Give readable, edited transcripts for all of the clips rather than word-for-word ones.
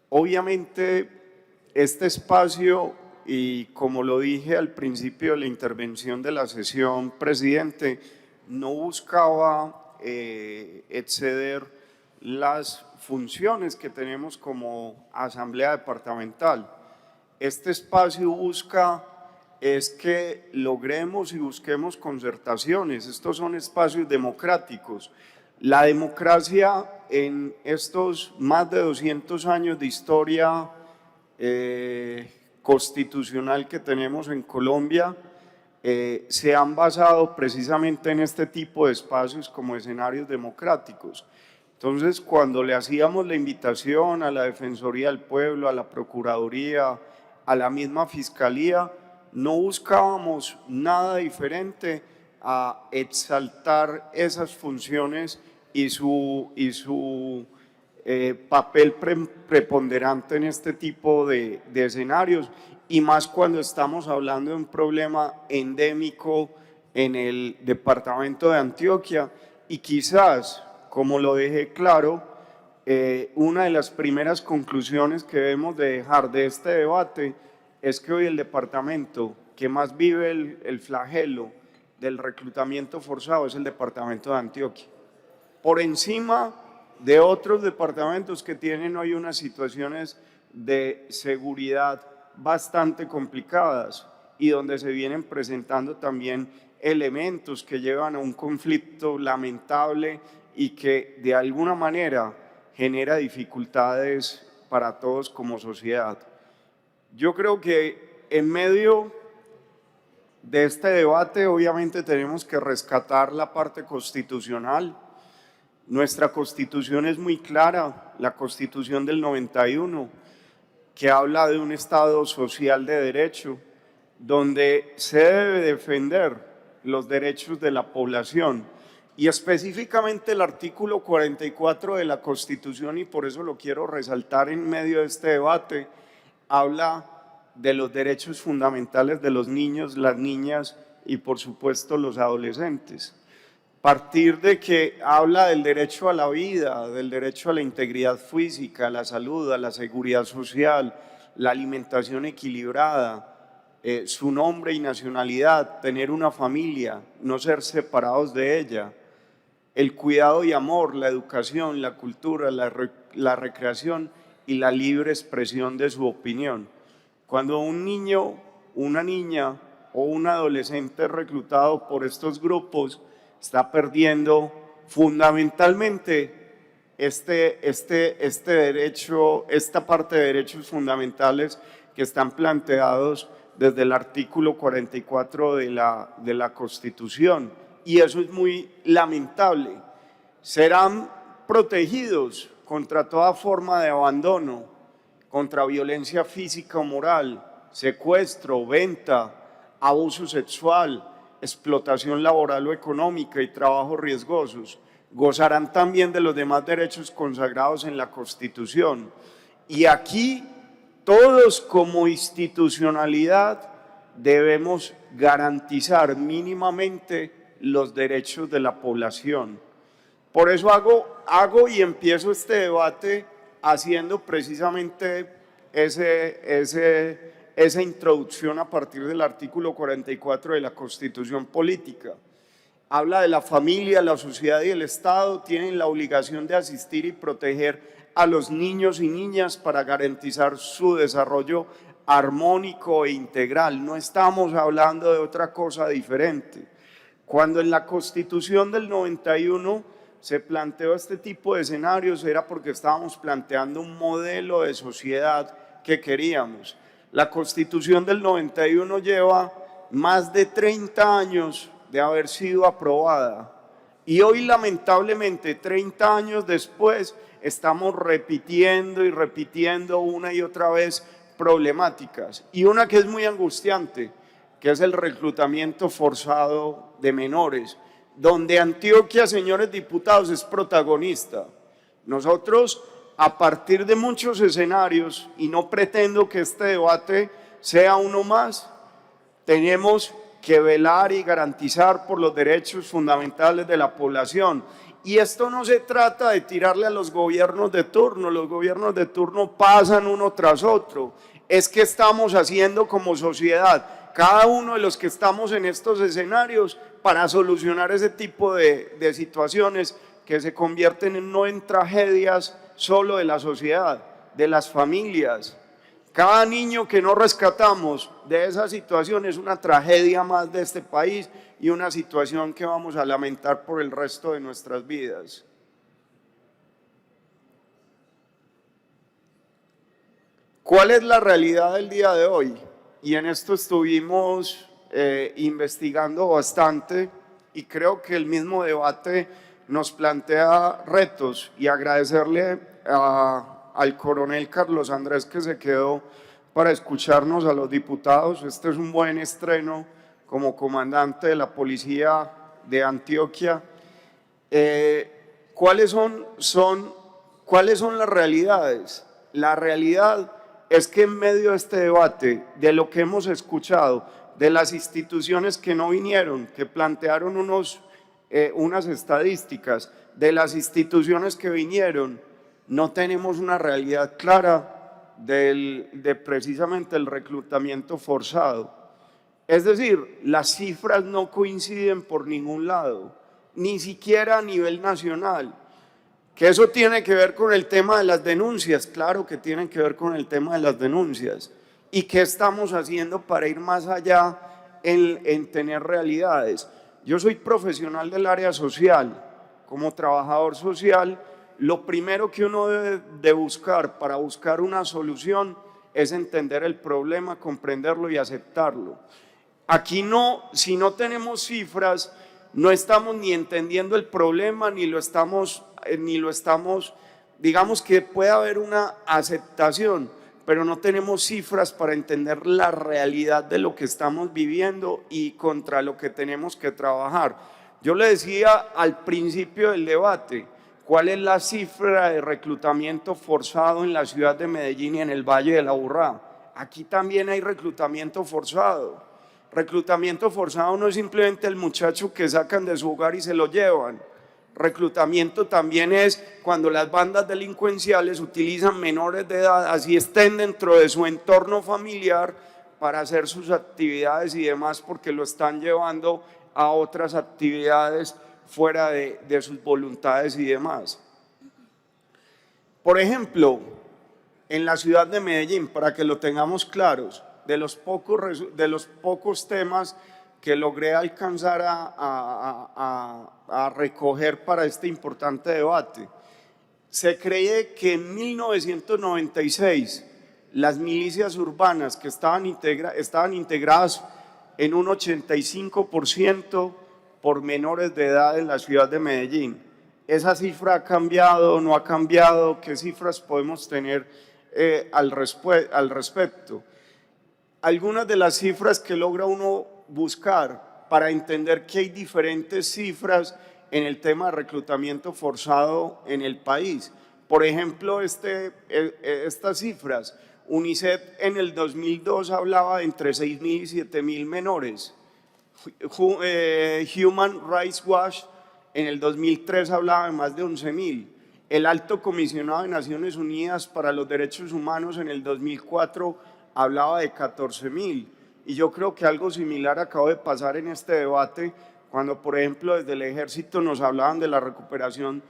Obviamente, este espacio, y como lo dije al principio de la intervención de la sesión, presidente, no buscaba exceder las funciones que tenemos como asamblea departamental. Este espacio busca es que logremos y busquemos concertaciones. Estos son espacios democráticos. La democracia en estos más de 200 años de historia constitucional que tenemos en Colombia se han basado precisamente en este tipo de espacios como escenarios democráticos. Entonces, cuando le hacíamos la invitación a la Defensoría del Pueblo, a la Procuraduría, a la misma Fiscalía, no buscábamos nada diferente a exaltar esas funciones y su papel preponderante en este tipo de escenarios, y más cuando estamos hablando de un problema endémico en el departamento de Antioquia. Y quizás, como lo dejé claro, una de las primeras conclusiones que debemos de dejar de este debate es que hoy el departamento que más vive el flagelo del reclutamiento forzado es el departamento de Antioquia, por encima de otros departamentos que tienen hoy unas situaciones de seguridad bastante complicadas y donde se vienen presentando también elementos que llevan a un conflicto lamentable y que de alguna manera genera dificultades para todos como sociedad. Yo creo que en medio de este debate obviamente tenemos que rescatar la parte constitucional. Nuestra Constitución es muy clara, la Constitución del 91, que habla de un Estado social de derecho, donde se debe defender los derechos de la población, y específicamente el artículo 44 de la Constitución, y por eso lo quiero resaltar en medio de este debate, habla de los derechos fundamentales de los niños, las niñas y por supuesto los adolescentes. Partir de que habla del derecho a la vida, del derecho a la integridad física, a la salud, a la seguridad social, la alimentación equilibrada, su nombre y nacionalidad, tener una familia, no ser separados de ella, el cuidado y amor, la educación, la cultura, la recreación y la libre expresión de su opinión. Cuando un niño, una niña o un adolescente reclutado por estos grupos está perdiendo fundamentalmente este derecho, esta parte de derechos fundamentales que están planteados desde el artículo 44 de la Constitución, y eso es muy lamentable. Serán protegidos contra toda forma de abandono, contra violencia física o moral, secuestro, venta, abuso sexual, explotación laboral o económica y trabajos riesgosos. Gozarán también de los demás derechos consagrados en la Constitución. Y aquí todos como institucionalidad debemos garantizar mínimamente los derechos de la población. Por eso hago y empiezo este debate haciendo precisamente esa introducción a partir del artículo 44 de la Constitución Política. Habla de la familia, la sociedad y el Estado tienen la obligación de asistir y proteger a los niños y niñas para garantizar su desarrollo armónico e integral. No estamos hablando de otra cosa diferente. Cuando en la Constitución del 91 se planteó este tipo de escenarios era porque estábamos planteando un modelo de sociedad que queríamos. La Constitución del 91 lleva más de 30 años de haber sido aprobada y hoy lamentablemente 30 años después estamos repitiendo y repitiendo una y otra vez problemáticas, y una que es muy angustiante, que es el reclutamiento forzado de menores, donde Antioquia, señores diputados, es protagonista. Nosotros, a partir de muchos escenarios, y no pretendo que este debate sea uno más, tenemos que velar y garantizar por los derechos fundamentales de la población, Y esto no se trata de tirarle a los gobiernos de turno pasan uno tras otro. Es que estamos haciendo como sociedad, cada uno de los que estamos en estos escenarios, para solucionar ese tipo de situaciones que se convierten no en tragedias solo de la sociedad, de las familias. Cada niño que no rescatamos de esa situación es una tragedia más de este país y una situación que vamos a lamentar por el resto de nuestras vidas. ¿Cuál es la realidad del día de hoy? Y en esto estuvimos investigando bastante y creo que el mismo debate nos plantea retos, y agradecerle al coronel Carlos Andrés que se quedó para escucharnos a los diputados. Este es un buen estreno como comandante de la policía de Antioquia. ¿Cuáles son las realidades? La realidad es que en medio de este debate, de lo que hemos escuchado, de las instituciones que no vinieron, que plantearon unas estadísticas, de las instituciones que vinieron, no tenemos una realidad clara de precisamente el reclutamiento forzado. Es decir, las cifras no coinciden por ningún lado, ni siquiera a nivel nacional. Que eso tiene que ver con el tema de las denuncias, claro que tiene que ver con el tema de las denuncias. ¿Y qué estamos haciendo para ir más allá en tener realidades? Yo soy profesional del área social. Como trabajador social, lo primero que uno debe de buscar para buscar una solución es entender el problema, comprenderlo y aceptarlo. Aquí no, si no tenemos cifras, no estamos ni entendiendo el problema, ni lo estamos, digamos que puede haber una aceptación, pero no tenemos cifras para entender la realidad de lo que estamos viviendo y contra lo que tenemos que trabajar. Yo le decía al principio del debate, ¿cuál es la cifra de reclutamiento forzado en la ciudad de Medellín y en el Valle de la Aburrá? Aquí también hay reclutamiento forzado. Reclutamiento forzado no es simplemente el muchacho que sacan de su hogar y se lo llevan. Reclutamiento también es cuando las bandas delincuenciales utilizan menores de edad, así estén dentro de su entorno familiar, para hacer sus actividades y demás, porque lo están llevando a otras actividades fuera de sus voluntades y demás. Por ejemplo, en la ciudad de Medellín, para que lo tengamos claros, de los pocos temas que logré alcanzar a recoger para este importante debate, se cree que en 1996 las milicias urbanas que estaban integradas en un 85% por menores de edad en la ciudad de Medellín. ¿Esa cifra ha cambiado, no ha cambiado? ¿Qué cifras podemos tener al respecto? Algunas de las cifras que logra uno buscar para entender que hay diferentes cifras en el tema de reclutamiento forzado en el país. Por ejemplo, estas cifras, UNICEF en el 2002 hablaba de entre 6.000 y 7.000 menores. Human Rights Watch en el 2003 hablaba de más de 11.000. El Alto Comisionado de Naciones Unidas para los Derechos Humanos en el 2004 hablaba de 14.000, y yo creo que algo similar acaba de pasar en este debate, cuando por ejemplo desde el Ejército nos hablaban de la recuperación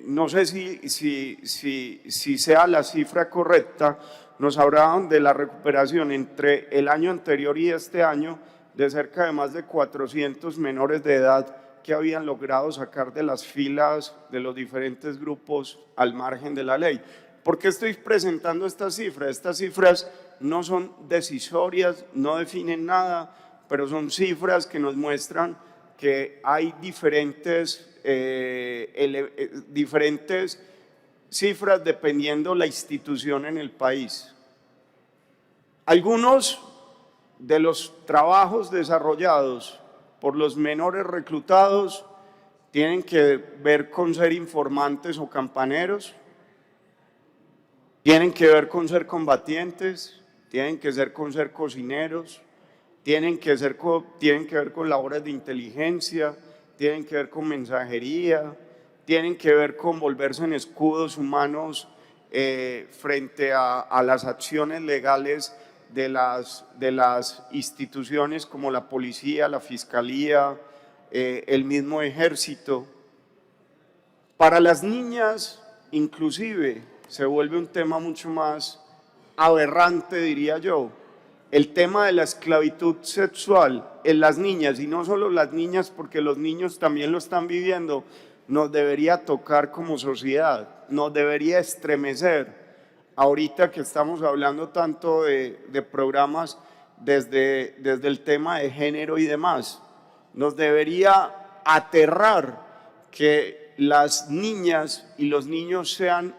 no sé si sea la cifra correcta, nos hablaban de la recuperación entre el año anterior y este año de cerca de más de 400 menores de edad que habían logrado sacar de las filas de los diferentes grupos al margen de la ley. ¿Por qué estoy presentando estas cifras? Estas cifras no son decisorias, no definen nada, pero son cifras que nos muestran que hay diferentes cifras dependiendo la institución en el país. Algunos de los trabajos desarrollados por los menores reclutados tienen que ver con ser informantes o campaneros, tienen que ver con ser combatientes, tienen que ver con ser cocineros, tienen que ver con labores de inteligencia, tienen que ver con mensajería, tienen que ver con volverse en escudos humanos frente a las acciones legales de las instituciones como la policía, la fiscalía, el mismo ejército. Para las niñas, inclusive, se vuelve un tema mucho más aberrante, diría yo, el tema de la esclavitud sexual en las niñas, y no solo las niñas, porque los niños también lo están viviendo, nos debería tocar como sociedad, nos debería estremecer. Ahorita que estamos hablando tanto de programas desde el tema de género y demás, nos debería aterrar que las niñas y los niños sean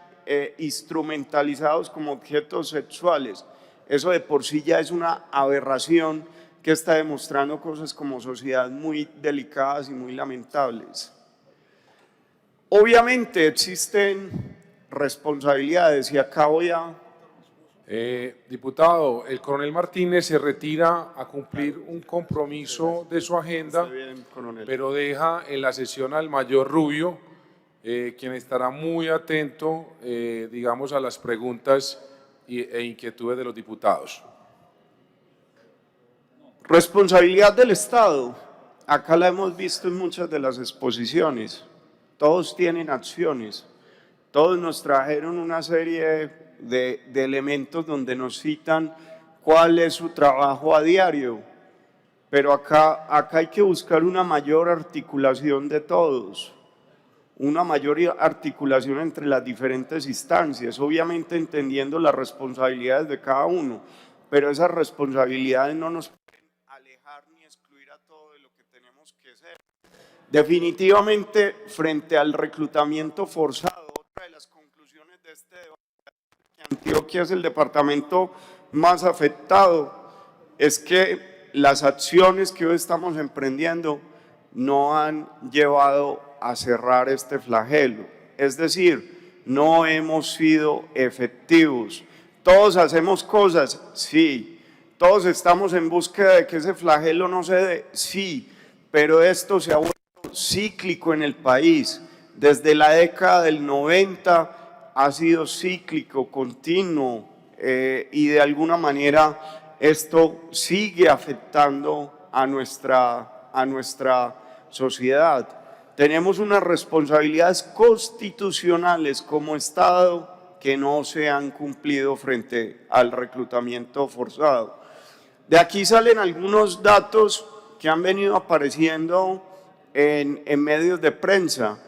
instrumentalizados como objetos sexuales. Eso de por sí ya es una aberración que está demostrando cosas como sociedad muy delicadas y muy lamentables. Obviamente existen responsabilidades y acá voy a… Diputado, el coronel Martínez se retira a cumplir un compromiso de su agenda, bien, coronel, pero deja en la sesión al mayor Rubio, quien estará muy atento, digamos, a las preguntas e inquietudes de los diputados. Responsabilidad del Estado. Acá la hemos visto en muchas de las exposiciones. Todos tienen acciones. Todos nos trajeron una serie de elementos donde nos citan cuál es su trabajo a diario. Pero acá hay que buscar una mayor articulación de todos, una mayor articulación entre las diferentes instancias, obviamente entendiendo las responsabilidades de cada uno, pero esas responsabilidades no nos pueden alejar ni excluir a todo de lo que tenemos que ser. Definitivamente, frente al reclutamiento forzado, otra de las conclusiones de este debate, que Antioquia es el departamento más afectado, es que las acciones que hoy estamos emprendiendo no han llevado a cerrar este flagelo, es decir, no hemos sido efectivos. Todos hacemos cosas, sí, todos estamos en búsqueda de que ese flagelo no se dé, sí, pero esto se ha vuelto cíclico en el país. Desde la década del 90 ha sido cíclico, continuo, y de alguna manera esto sigue afectando a nuestra sociedad. Tenemos unas responsabilidades constitucionales como Estado que no se han cumplido frente al reclutamiento forzado. De aquí salen algunos datos que han venido apareciendo en medios de prensa.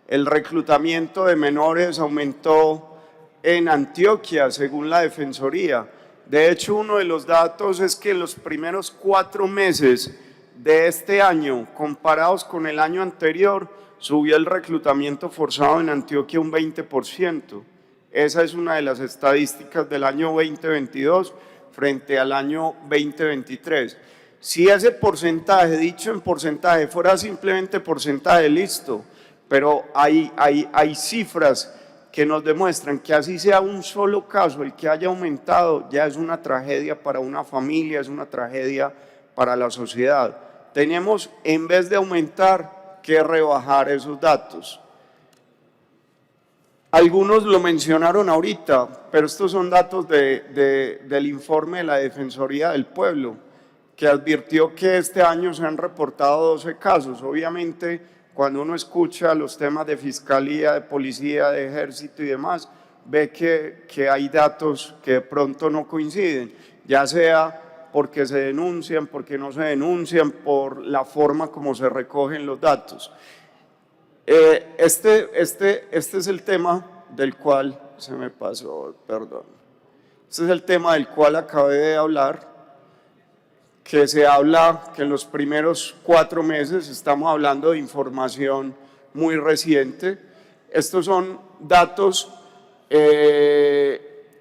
El reclutamiento de menores aumentó en Antioquia, según la Defensoría. De hecho, uno de los datos es que en los primeros 4 meses de este año, comparados con el año anterior, subió el reclutamiento forzado en Antioquia un 20%. Esa es una de las estadísticas del año 2022 frente al año 2023. Si ese porcentaje, dicho en porcentaje, fuera simplemente porcentaje, listo, pero hay cifras que nos demuestran que así sea un solo caso el que haya aumentado, ya es una tragedia para una familia, es una tragedia para la sociedad. Tenemos, en vez de aumentar, que rebajar esos datos. Algunos lo mencionaron ahorita, pero estos son datos del informe de la Defensoría del Pueblo, que advirtió que este año se han reportado 12 casos. Obviamente, cuando uno escucha los temas de fiscalía, de policía, de ejército y demás, ve que hay datos que de pronto no coinciden, ya sea porque se denuncian, porque no se denuncian, por la forma como se recogen los datos. Este es el tema del cual, se me pasó, perdón, este es el tema del cual acabé de hablar, que se habla que en los primeros 4 meses, estamos hablando de información muy reciente, estos son datos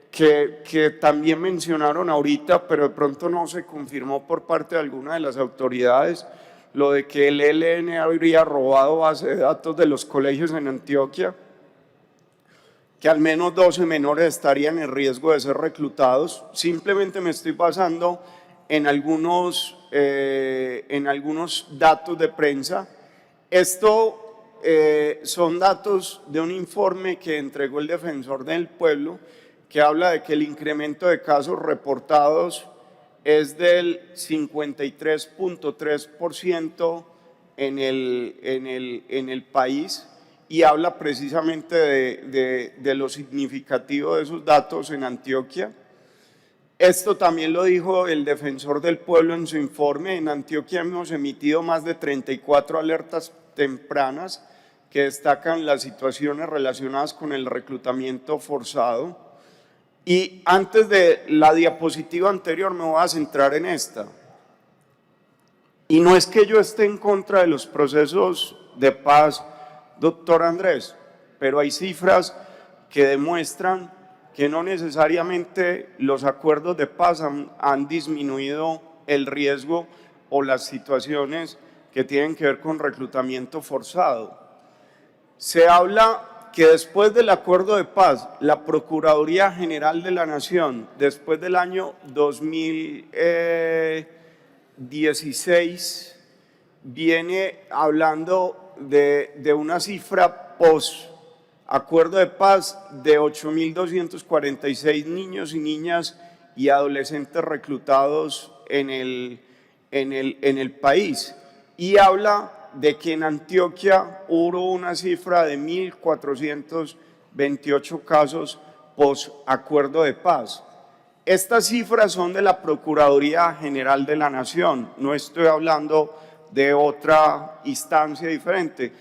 que también mencionaron ahorita, pero de pronto no se confirmó por parte de alguna de las autoridades, lo de que el ELN habría robado base de datos de los colegios en Antioquia, que al menos 12 menores estarían en riesgo de ser reclutados. Simplemente me estoy basando en algunos datos de prensa Esto son datos de un informe que entregó el Defensor del Pueblo, que habla de que el incremento de casos reportados es del 53.3% en el país, y habla precisamente de lo significativo de esos datos en Antioquia. Esto también lo dijo el Defensor del Pueblo en su informe. En Antioquia hemos emitido más de 34 alertas tempranas que destacan las situaciones relacionadas con el reclutamiento forzado. Y antes de la diapositiva anterior me voy a centrar en esta. Y no es que yo esté en contra de los procesos de paz, doctor Andrés, pero hay cifras que demuestran que no necesariamente los acuerdos de paz han disminuido el riesgo o las situaciones que tienen que ver con reclutamiento forzado. Se habla que después del acuerdo de paz, la Procuraduría General de la Nación, después del año 2016, viene hablando de una cifra post acuerdo de paz de 8.246 niños y niñas y adolescentes reclutados en el país, y habla de que en Antioquia hubo una cifra de 1.428 casos post acuerdo de paz. Estas cifras son de la Procuraduría General de la Nación, no estoy hablando de otra instancia diferente.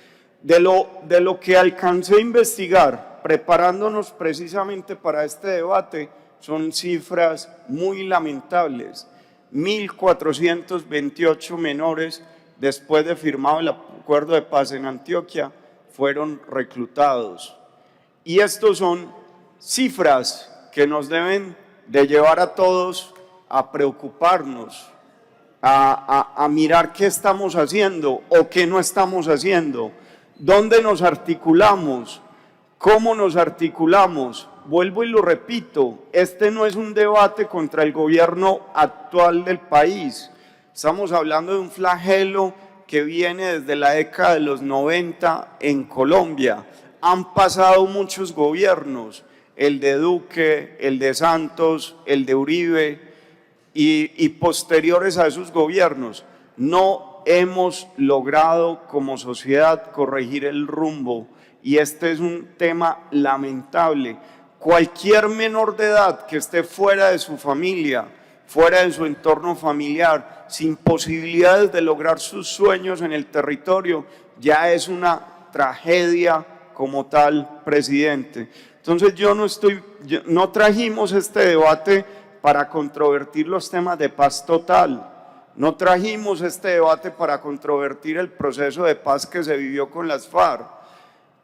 De lo que alcancé a investigar, preparándonos precisamente para este debate, son cifras muy lamentables. 1.428 menores, después de firmado el acuerdo de paz en Antioquia, fueron reclutados. Y estos son cifras que nos deben de llevar a todos a preocuparnos, a mirar qué estamos haciendo o qué no estamos haciendo. ¿Dónde nos articulamos? ¿Cómo nos articulamos? Vuelvo y lo repito, este no es un debate contra el gobierno actual del país. Estamos hablando de un flagelo que viene desde la década de los 90 en Colombia. Han pasado muchos gobiernos, el de Duque, el de Santos, el de Uribe y posteriores a esos gobiernos. No hemos logrado como sociedad corregir el rumbo, y este es un tema lamentable. Cualquier menor de edad que esté fuera de su familia, fuera de su entorno familiar, sin posibilidades de lograr sus sueños en el territorio, ya es una tragedia como tal, presidente. Entonces no trajimos este debate para controvertir los temas de paz total. No trajimos este debate para controvertir el proceso de paz que se vivió con las FARC,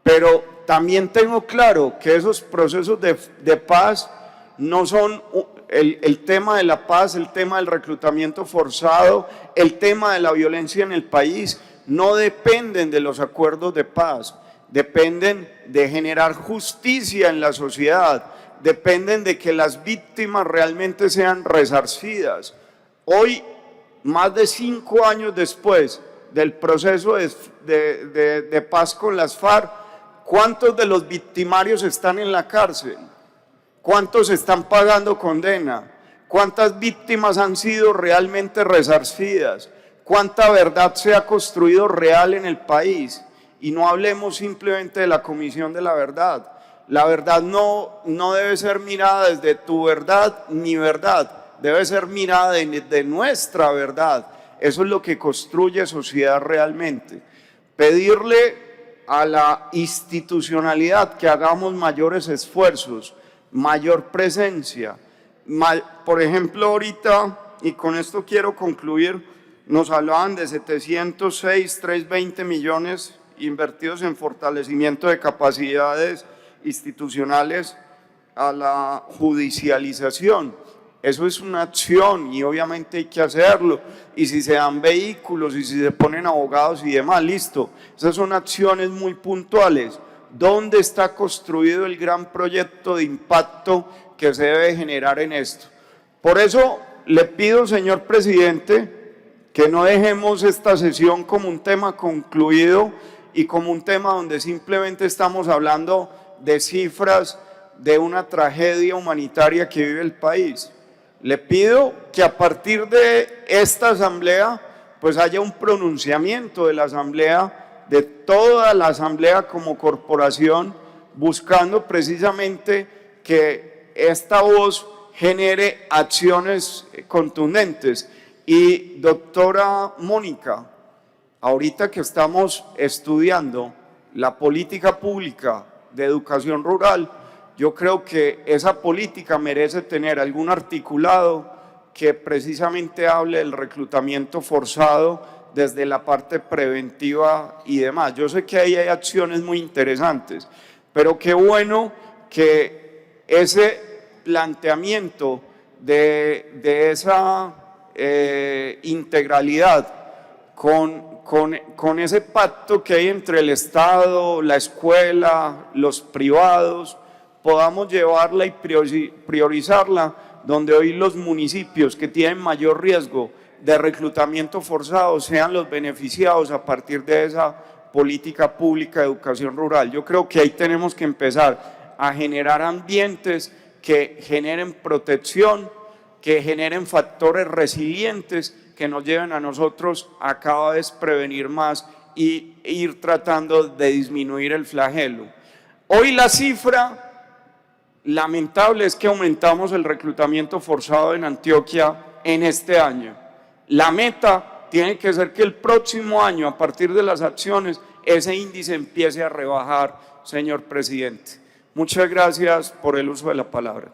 pero también tengo claro que esos procesos de paz no son el tema de la paz, el tema del reclutamiento forzado, el tema de la violencia en el país, no dependen de los acuerdos de paz, dependen de generar justicia en la sociedad, dependen de que las víctimas realmente sean resarcidas. Hoy, más de 5 años después del proceso de paz con las FARC, ¿cuántos de los victimarios están en la cárcel? ¿Cuántos están pagando condena? ¿Cuántas víctimas han sido realmente resarcidas? ¿Cuánta verdad se ha construido real en el país? Y no hablemos simplemente de la Comisión de la Verdad. La verdad no debe ser mirada desde tu verdad, mi verdad. Debe ser mirada de nuestra verdad. Eso es lo que construye sociedad realmente. Pedirle a la institucionalidad que hagamos mayores esfuerzos, mayor presencia. Por ejemplo, ahorita, y con esto quiero concluir, nos hablaban de 706.320 millones invertidos en fortalecimiento de capacidades institucionales a la judicialización. Eso es una acción y obviamente hay que hacerlo, y si se dan vehículos y si se ponen abogados y demás, listo, esas son acciones muy puntuales. ¿Dónde está construido el gran proyecto de impacto que se debe generar en esto? Por eso le pido, señor presidente, que no dejemos esta sesión como un tema concluido y como un tema donde simplemente estamos hablando de cifras de una tragedia humanitaria que vive el país. Le pido que a partir de esta asamblea pues haya un pronunciamiento de la asamblea, de toda la asamblea como corporación, buscando precisamente que esta voz genere acciones contundentes. Y doctora Mónica, ahorita que estamos estudiando la política pública de educación rural, yo creo que esa política merece tener algún articulado que precisamente hable del reclutamiento forzado desde la parte preventiva y demás. Yo sé que ahí hay acciones muy interesantes, pero qué bueno que ese planteamiento de esa integralidad con ese pacto que hay entre el Estado, la escuela, los privados, podamos llevarla y priorizarla, donde hoy los municipios que tienen mayor riesgo de reclutamiento forzado sean los beneficiados a partir de esa política pública de educación rural. Yo creo que ahí tenemos que empezar a generar ambientes que generen protección, que generen factores resilientes que nos lleven a nosotros a cada vez prevenir más y ir tratando de disminuir el flagelo. Hoy la cifra lamentable es que aumentamos el reclutamiento forzado en Antioquia en este año. La meta tiene que ser que el próximo año, a partir de las acciones, ese índice empiece a rebajar, señor presidente. Muchas gracias por el uso de la palabra.